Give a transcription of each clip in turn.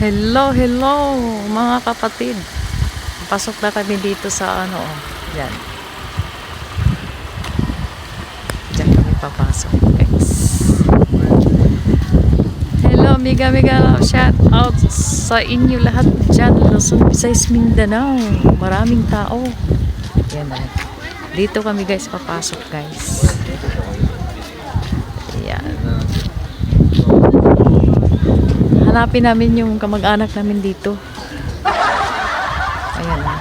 Hello, hello mga kapatid. Pasok na kami dito sa ano, yan. Diyan kami papasok, guys. Hello, mega shout out sa inyo lahat dyan, Luzon, Visayas, Mindanao. Maraming tao. Yan na. Dito kami guys, papasok guys. Yan. Hanapin namin yung kamag-anak namin dito. Ayan na.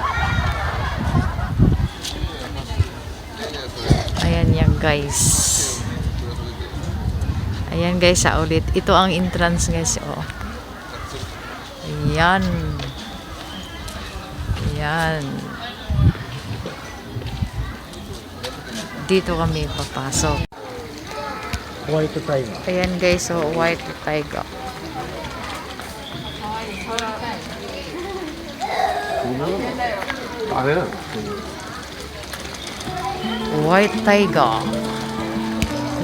Ayan yan guys. Ayan guys, sa ulit. Ito ang entrance guys. Oh. Ayan. Ayan. Dito kami papasok. White tiger. Ayan guys, so white tiger. White tiger.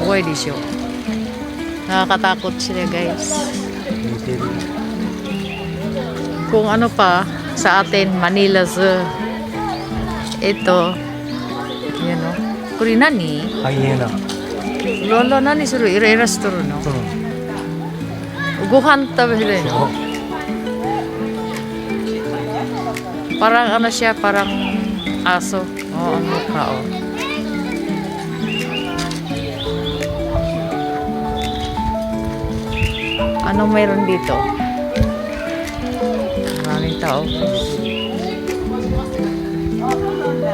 Buhay di siya. Nakakatakot sila guys. Kung ano pa sa atin, Manila Zoo. Ito. Yan o. Kuri nani? Hyena. Lolo nani suru ira-iras turu no? Gohan tabehin no? Parang ano siya, parang aso. Oo, ang mukha o. Anong mayroon dito? Maraming tao.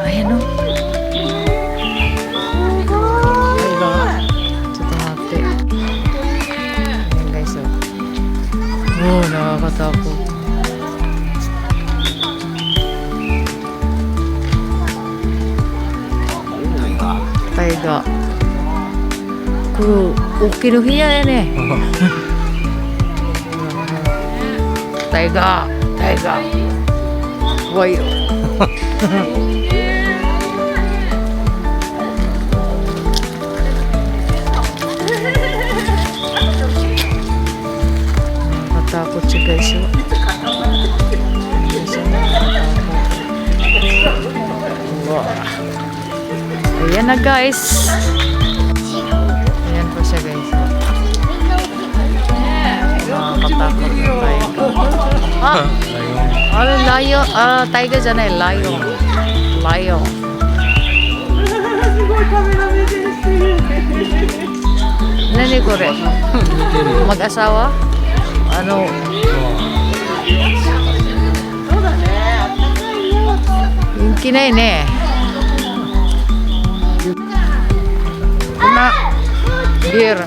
Ayan o. Oh, nakakatakot. Taiga. Kuro, oki no hiya ya ne. Taiga, taiga. Wai. Takot siya guys. Ayan na guys. Ayan po siya guys. Nakakatakot na tayo. Ah! Ano, layo? Tiger dyan eh. Layo. Layo. Nani ko rin? Mag-asawa? Ano? Yung kinay ne. Kuma. Beer.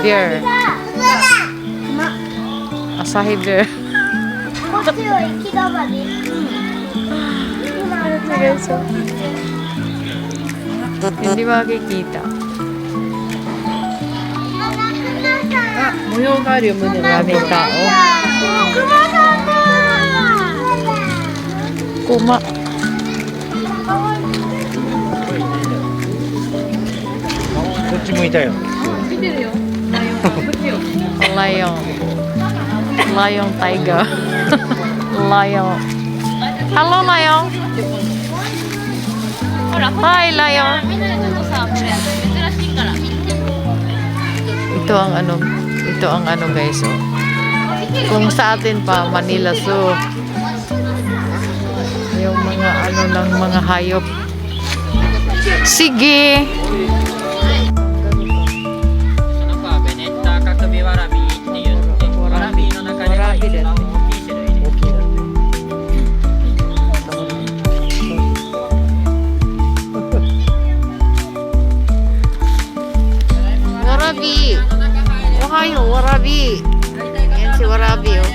Beer. Asahi beer. Hindi makikita. Maraming tao. Kuma. Lion. Lion tiger. Lion. Hello lion. Hi lion. Ito ang ano guys, oh. Kung sa atin pa Manila Zoo, yung mga ano lang, mga hayop. Sige. Warabi. Ohayo, warabi. Yan si warabi, oh.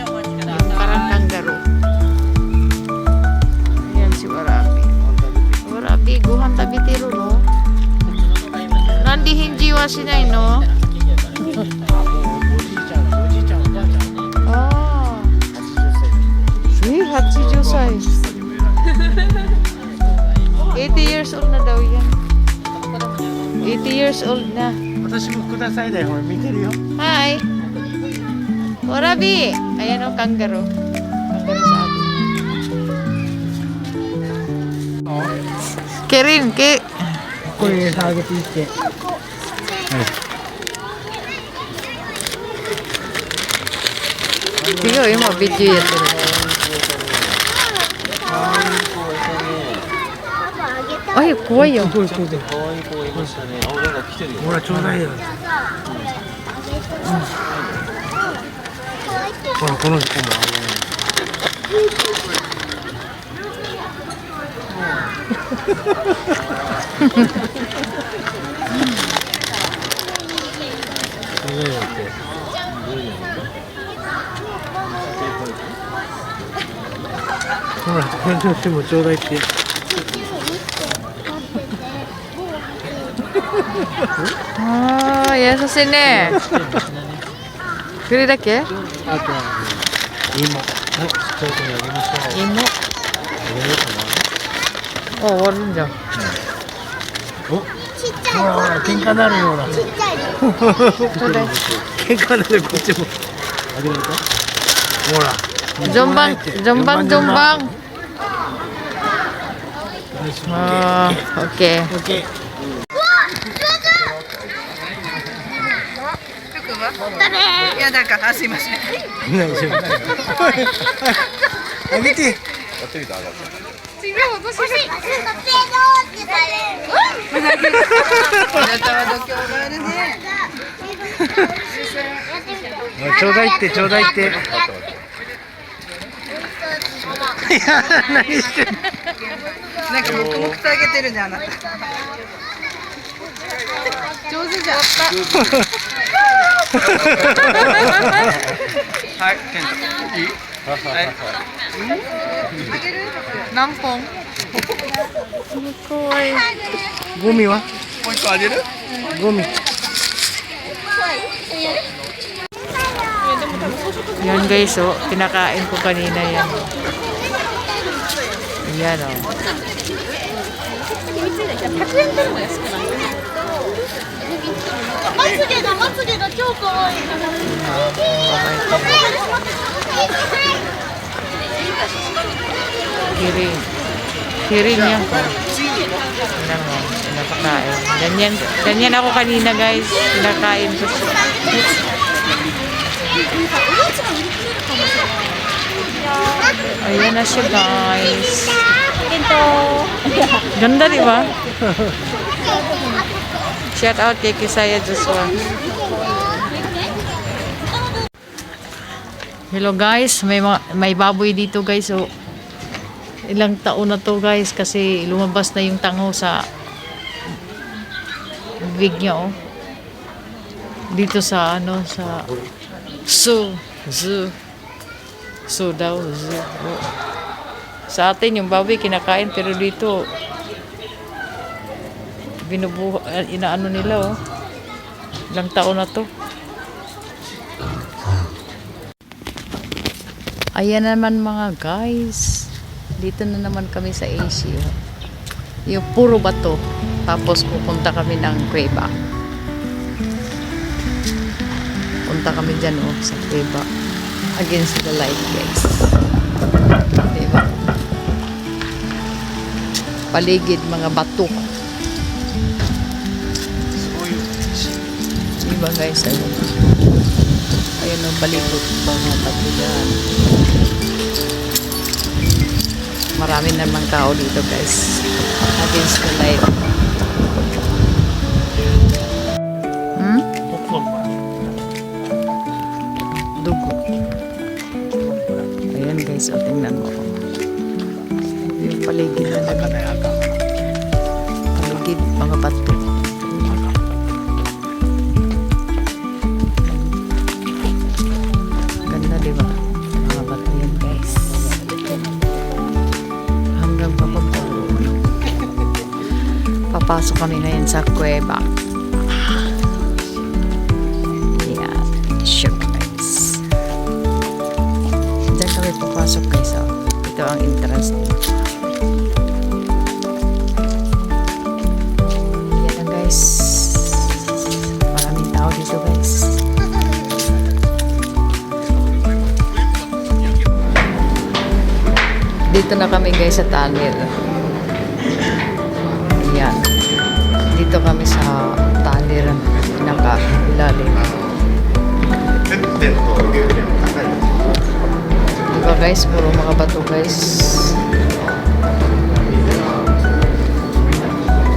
Yung parang kangaroo. Yan si warabi. Warabi, guhan tabitiru, no? Nandi hinjiwa shinai, no? Ah. 80 歳. 80 years old na daw yan. 80 years old na. 私もくださいだよ。見てるよ。Hi. Warabi. Ayan o, kangaroo. ka rin sa atin. Kirin, ki. これ餌あげていって。Tiga, yung mga video yan. Ay, kuha yun. これこれで。可愛い子いましたね。あ、なんか来てるよ。ほらちょうだいよ。ほらこの子もほらこれとしてもちょうだいって。Ah, yan sa sine. Kiri da ke? あとは芋。はい、ちょっとあげましょう。 Imo. あげようかな。 Oh, warin dyan. お、ほらほら喧嘩なるような。喧嘩なるこっちも。あげるか。ほら。 Jombang, jombang, jombang. Ah, okay. オッケー。いやなんかあすいません。何しろ。あげて。あなたは度胸があるね。ちょうだいってちょうだいって。いや何してんの。なんか黙々とあげてるねあなた。上手じゃん。はい、ケント。いい？はい。あげる？何本？ゴミは？もう一個あげる？ゴミ。 Yan guys, oh. Kinakain ko kanina yan. Yan, oh. まつげが超可愛い。Kirin. Kirin yan ko. Tingnan mo, pinapakain. Ganyan ako kanina guys. Pinakain ko siya. Ayan na siya guys. Ganda di ba? Shout out kay Kisaya Joshua. Hello guys, may baboy dito guys. So, ilang taon na to guys kasi lumabas na yung tango sa bibig niya oh. Dito sa ano sa zoo daw zoo. Oh. Sa atin yung baboy kinakain pero dito inaano nila oh. Ilang taon na to. Ayan naman mga guys. Dito na naman kami sa Asia. Yung puro bato. Tapos pupunta kami ng Cueva. Punta kami dyan oh, sa Cueva. Against the light guys. Diba? Paligid mga bato. Diba guys? Ayun. Ayun ang paligid mga bato dyan. Marami namang tao dito guys. Against the light. Dugo. Ayan guys, o tingnan mo. Yung paligid na paligid, mga bato. Ganda diba? Mga bato yan guys. Hanggang papunta doon. Papasok kami ngayon sa Cueva. Yan. Sure guys. Diyan kami papasok guys. Oh. Ito ang entrance dito. Yan na guys. Maraming tao dito guys. Dito na kami guys sa tunnel. Ayan. Dito kami sa tunnel. Pinaka-ilalim. Diba guys? Puro mga bato guys.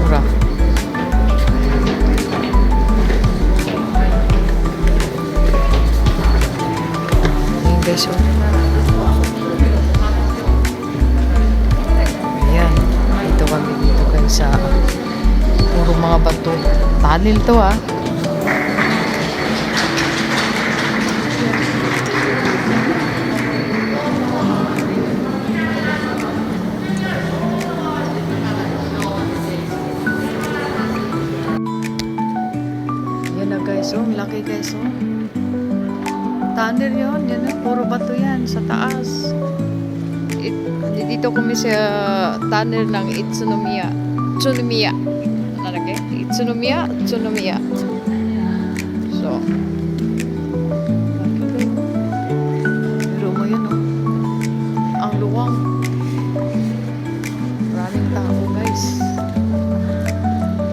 Mura. Ayan guys. Oh. Ayan. Dito kami dito guys sa puro mga bato. Tunnel to ah. Yan na guys, oh, laki guys, oh. Tunnel yun, yan na, puro bato yan sa taas. Dito kami sa tunnel ng Itsunomiya. Tsunomiya. Ano na kaya? Itsunomiya? Tsunomiya. So. Pero mo yan, oh. Ang luwang. Maraming tao, guys.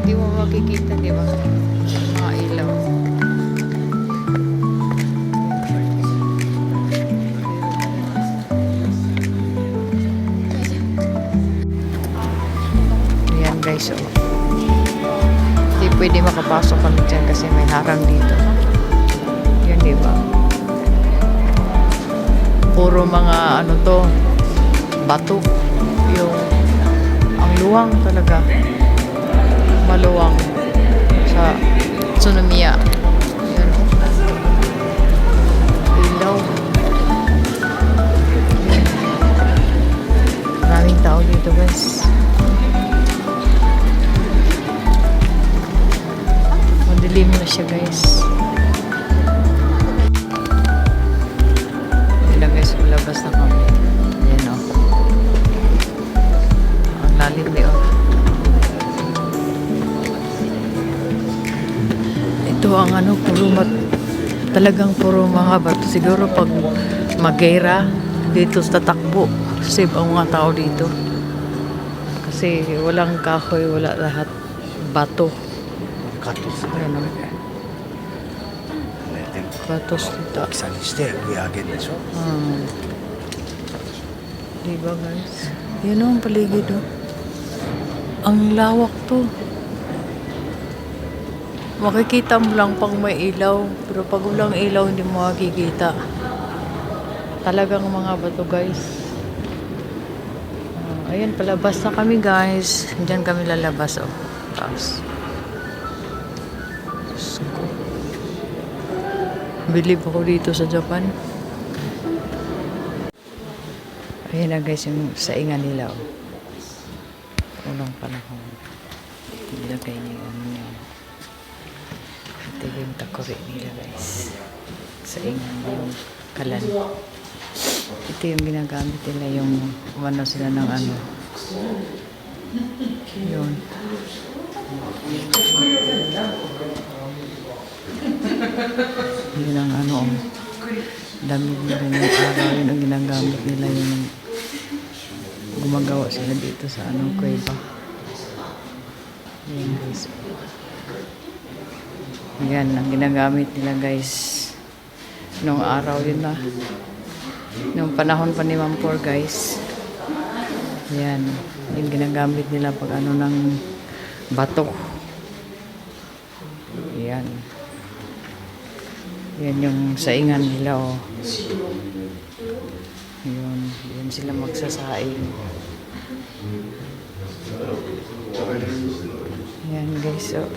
Hindi mo makikita, di ba? Mga ilaw. Ayan guys, oh. Hindi pwede makapasok kami dyan kasi may harang dito. Yan, di ba? Puro mga ano to, bato. Yung ang luwang talaga. Maluwang sa Tsunomiya. Yan. Ilaw. Maraming tao dito guys. Madilim na siya guys. Yan na guys, malabas na kami. Yan o. Ang lalim eh o. Ito ang ano, talagang puro mga bato. Siguro pag magera dito sa tatakbo, save ang mga tao dito. Kasi walang kahoy, wala lahat. Bato. Katos. Ayan o. Batos dito. 大きさにして上上げるでしょ。 Diba guys? Yan o ang paligid o. Ang lawak to. Makikita mo lang pag may ilaw. Pero pag walang ilaw, hindi mo makikita. Talagang mga bato guys. Ayan, palabas na kami guys. Diyan kami lalabas o. Tapos. Diyos ko. Bilib ako dito sa Japan. Ayan na guys yung saingan nila o. Unang panahon. Nilagay niya yung ano niya. Ito yung takuri nila guys. Saingan yung kalan. Ito yung ginagamit nila yung umano sila ng ano. Yun. Yun ang ano. Dami nila yung araw. Yun ang ginagamit nila yung gumagawa sila dito sa anong kuweba. Yan guys. Yan ang ginagamit nila guys. Nung araw yun na. Nung panahon pa ni Mampor guys. Yan. Yung ginagamit nila pag ano ng bato. Yan. Yan yung saingan nila oh. Yun. Yan sila magsasaing. Yan guys oh.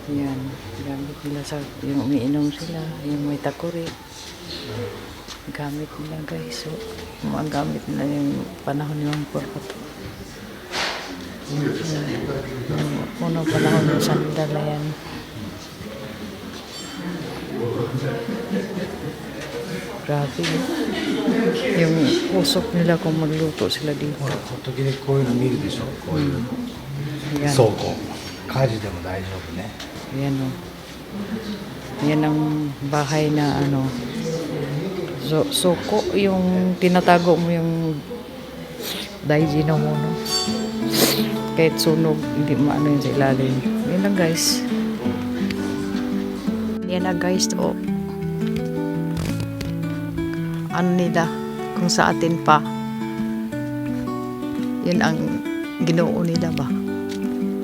Yan. Gamit nila sa yung umiinom sila. Yung may takuri. Gamit nila guys oh. Gamit nila yung panahon yung purpato. Unang panahon yung sandala yan. Grabe. Yung usok nila kung magluto sila dito. 時々こういうの見るでしょ。こういう Yan. 倉庫。火事でも大丈夫ね。 Yan o. Yan ang bahay na ano. So, suko, yung tinatago mo yung daiji no mo, no? Kahit sunog, hindi maano yun sa ilalim. Yan lang guys. Yan na guys, oh. Ano nila, kung sa atin pa, yun ang ginoo nila ba?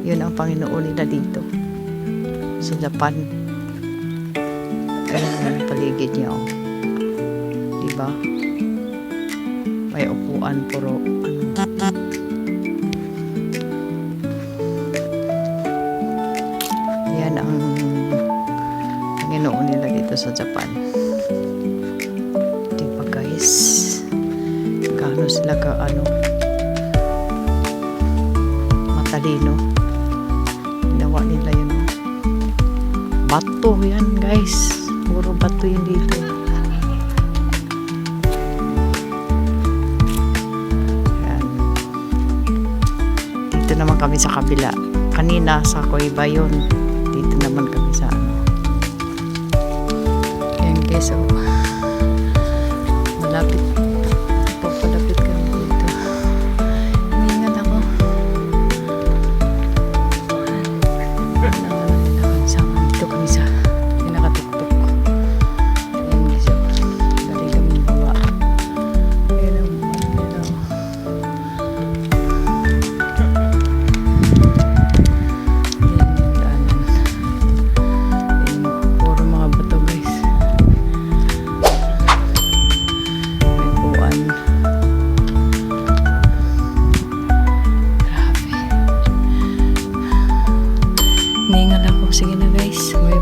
Yun ang Panginoon nila dito. Sa Japan. Ayan ang paligid niya, oh. Diba? May upuan, puro ano. Yan ang Panginoon nila dito sa Japan. Diba guys? Gaano sila ka ano matalino. Ginawa nila yun. Bato yan guys. Puro bato yun dito. Yan. Dito naman kami sa kabila. Kanina sa Koiba yun. Dito naman kami sa ano. Yan guys, oh. Malapit. Papalapit kami dito. Hiningan ako. Dito kami sa pinakatuktok. Yan guys, oh. Dali kami baba. Ayan ang ano. Puro mga bato guys. May buwan. Grabe. Ningal ako. Sige na guys. May